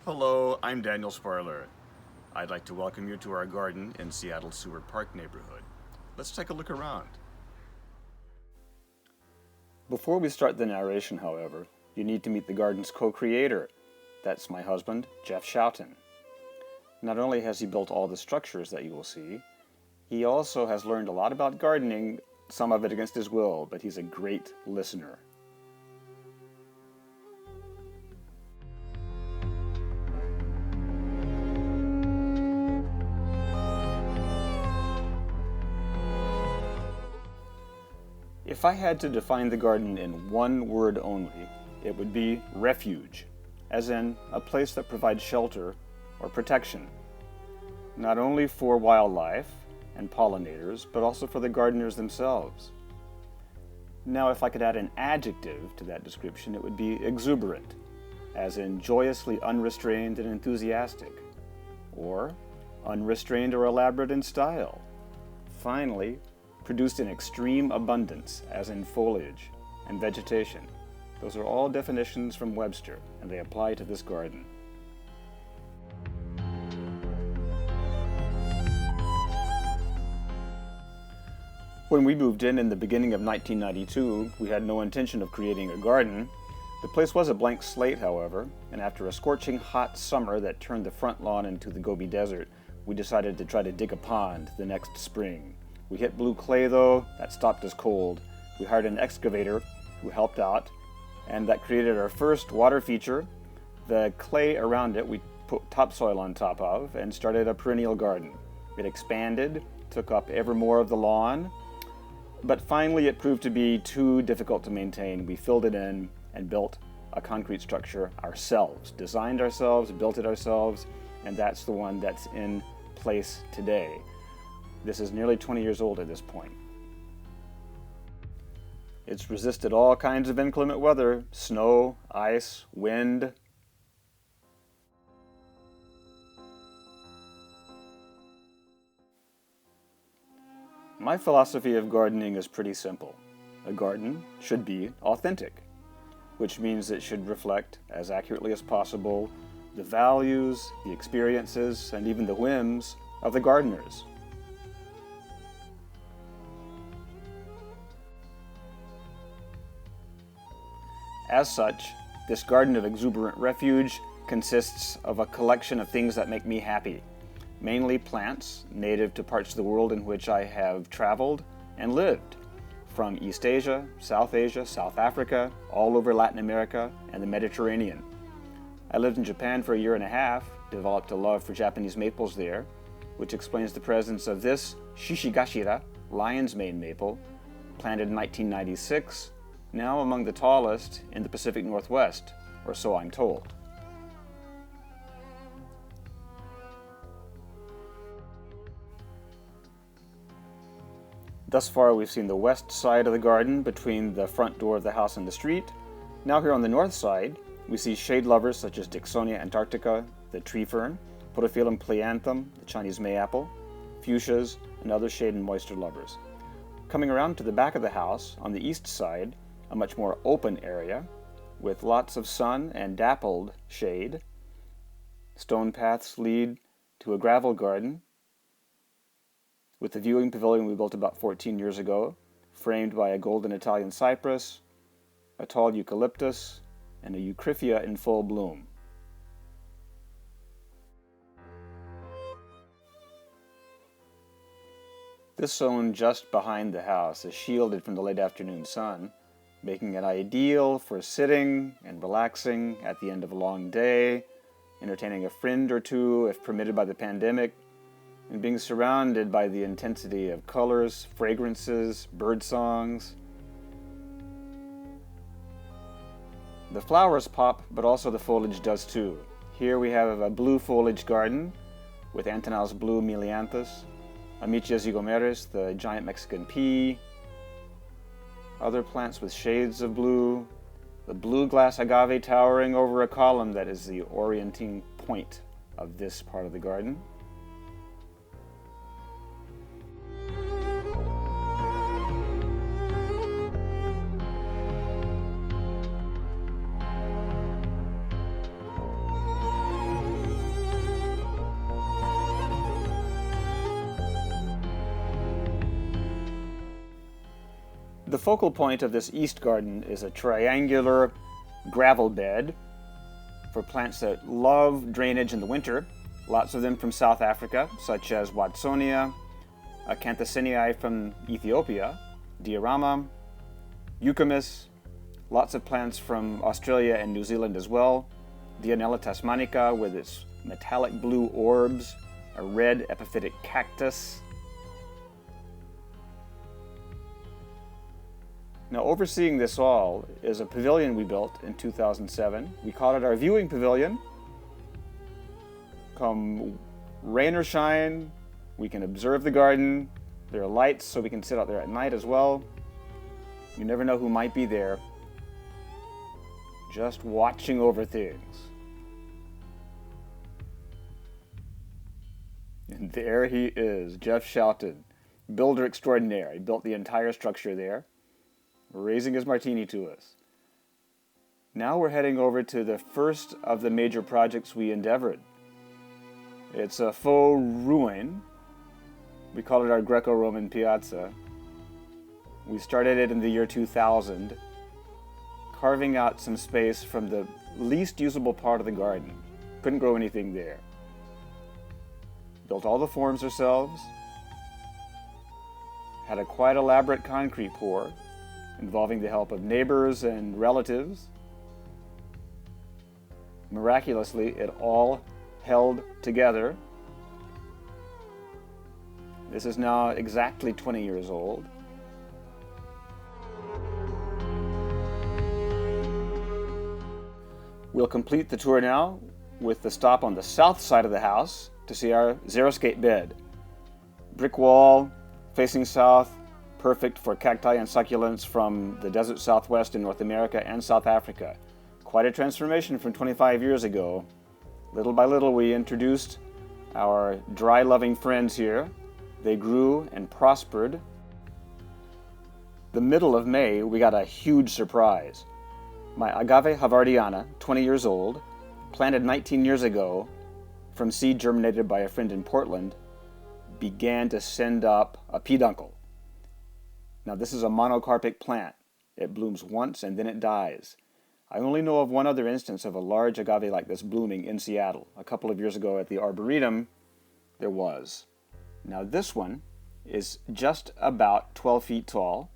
Hello, I'm Daniel Sparler. I'd like to welcome you to our garden in Seattle's Seward Park neighborhood. Let's take a look around. Before we start the narration, however, you need to meet the garden's co-creator. That's my husband, Jeff Schouten. Not only has he built all the structures that you will see, he also has learned a lot about gardening, some of it against his will, but he's a great listener. If I had to define the garden in one word only, it would be refuge, as in a place that provides shelter or protection, not only for wildlife and pollinators, but also for the gardeners themselves. Now, if I could add an adjective to that description, it would be exuberant, as in joyously unrestrained and enthusiastic, or unrestrained or elaborate in style. Finally, produced in extreme abundance, as in foliage and vegetation. Those are all definitions from Webster, and they apply to this garden. When we moved in the beginning of 1992, we had no intention of creating a garden. The place was a blank slate, however, and after a scorching hot summer that turned the front lawn into the Gobi Desert, we decided to try to dig a pond the next spring. We hit blue clay though, that stopped us cold. We hired an excavator who helped out, and that created our first water feature. The clay around it we put topsoil on top of and started a perennial garden. It expanded, took up ever more of the lawn, but finally it proved to be too difficult to maintain. We filled it in and built a concrete structure ourselves, designed ourselves, built it ourselves, and that's the one that's in place today. This is nearly 20 years old at this point. It's resisted all kinds of inclement weather, snow, ice, wind. My philosophy of gardening is pretty simple. A garden should be authentic, which means it should reflect as accurately as possible the values, the experiences, and even the whims of the gardeners. As such, this garden of exuberant refuge consists of a collection of things that make me happy, mainly plants native to parts of the world in which I have traveled and lived, from East Asia, South Africa, all over Latin America, and the Mediterranean. I lived in Japan for a year and a half, developed a love for Japanese maples there, which explains the presence of this Shishigashira, lion's mane maple, planted in 1996, now among the tallest in the Pacific Northwest, or so I'm told. Thus far we've seen the west side of the garden between the front door of the house and the street. Now here on the north side, we see shade lovers such as Dicksonia antarctica, the tree fern, Podophyllum pleanthum, the Chinese mayapple, fuchsias, and other shade and moisture lovers. Coming around to the back of the house, on the east side, a much more open area with lots of sun and dappled shade. Stone paths lead to a gravel garden with the viewing pavilion we built about 14 years ago, framed by a golden Italian cypress, a tall eucalyptus, and a eucryphia in full bloom. This zone just behind the house is shielded from the late afternoon sun, making it ideal for sitting and relaxing at the end of a long day, entertaining a friend or two if permitted by the pandemic, and being surrounded by the intensity of colors, fragrances, bird songs. The flowers pop, but also the foliage does too. Here we have a blue foliage garden with Antonell's blue melianthus, Amicia zygomeris, the giant Mexican pea, other plants with shades of blue, the blue glass agave towering over a column that is the orienting point of this part of the garden. The focal point of this east garden is a triangular gravel bed for plants that love drainage in the winter. Lots of them from South Africa, such as Watsonia, Acanthocynii from Ethiopia, Diorama, Euchemis, lots of plants from Australia and New Zealand as well, Dianella tasmanica with its metallic blue orbs, a red epiphytic cactus. Now, overseeing this all is a pavilion we built in 2007. We called it our viewing pavilion. Come rain or shine, we can observe the garden. There are lights so we can sit out there at night as well. You never know who might be there, just watching over things. And there he is, Jeff Schouten, builder extraordinaire. He built the entire structure there, raising his martini to us. Now we're heading over to the first of the major projects we endeavored. It's a faux ruin. We call it our greco-roman piazza. We started it in the year 2000, carving out some space from the least usable part of the garden. Couldn't grow anything there. Built all the forms ourselves. Had a quite elaborate concrete pour, involving the help of neighbors and relatives. Miraculously, it all held together. This is now exactly 20 years old. We'll complete the tour now with the stop on the south side of the house to see our Xeriscape bed. Brick wall, facing south, perfect for cacti and succulents from the desert southwest in North America and South Africa. Quite a transformation from 25 years ago. Little by little we introduced our dry-loving friends here. They grew and prospered. The middle of May, we got a huge surprise. My agave havardiana, 20 years old, planted 19 years ago from seed germinated by a friend in Portland, began to send up a peduncle. Now this is a monocarpic plant. It blooms once and then it dies. I only know of one other instance of a large agave like this blooming in Seattle. A couple of years ago at the Arboretum, there was. Now this one is just about 12 feet tall.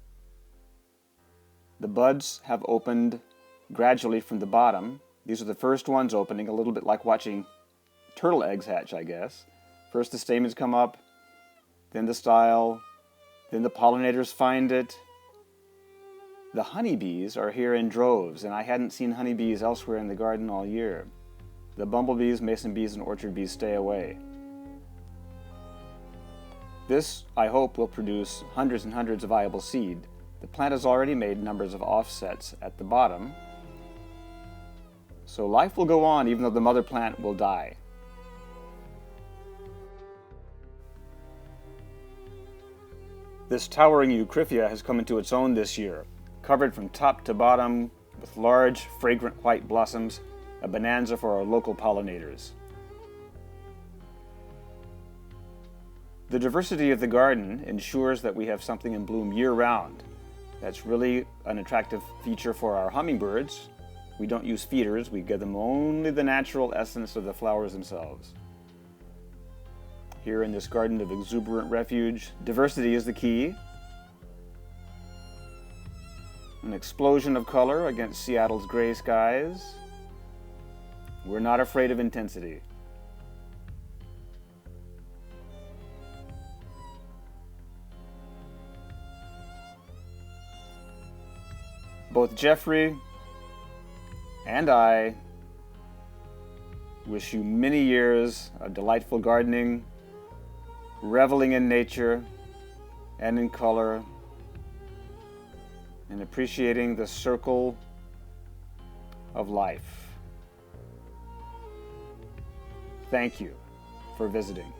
The buds have opened gradually from the bottom. These are the first ones opening, a little bit like watching turtle eggs hatch, I guess. First the stamens come up, then the style, then the pollinators find it. The honeybees are here in droves, and I hadn't seen honeybees elsewhere in the garden all year. The bumblebees, mason bees, and orchard bees stay away. This, I hope, will produce hundreds and hundreds of viable seed. The plant has already made numbers of offsets at the bottom, so life will go on even though the mother plant will die. This towering Eucryphia has come into its own this year, covered from top to bottom with large, fragrant white blossoms, a bonanza for our local pollinators. The diversity of the garden ensures that we have something in bloom year-round. That's really an attractive feature for our hummingbirds. We don't use feeders, we give them only the natural essence of the flowers themselves. Here in this garden of exuberant refuge, diversity is the key. An explosion of color against Seattle's gray skies. We're not afraid of intensity. Both Jeffrey and I wish you many years of delightful gardening, reveling in nature and in color, and appreciating the circle of life. Thank you for visiting.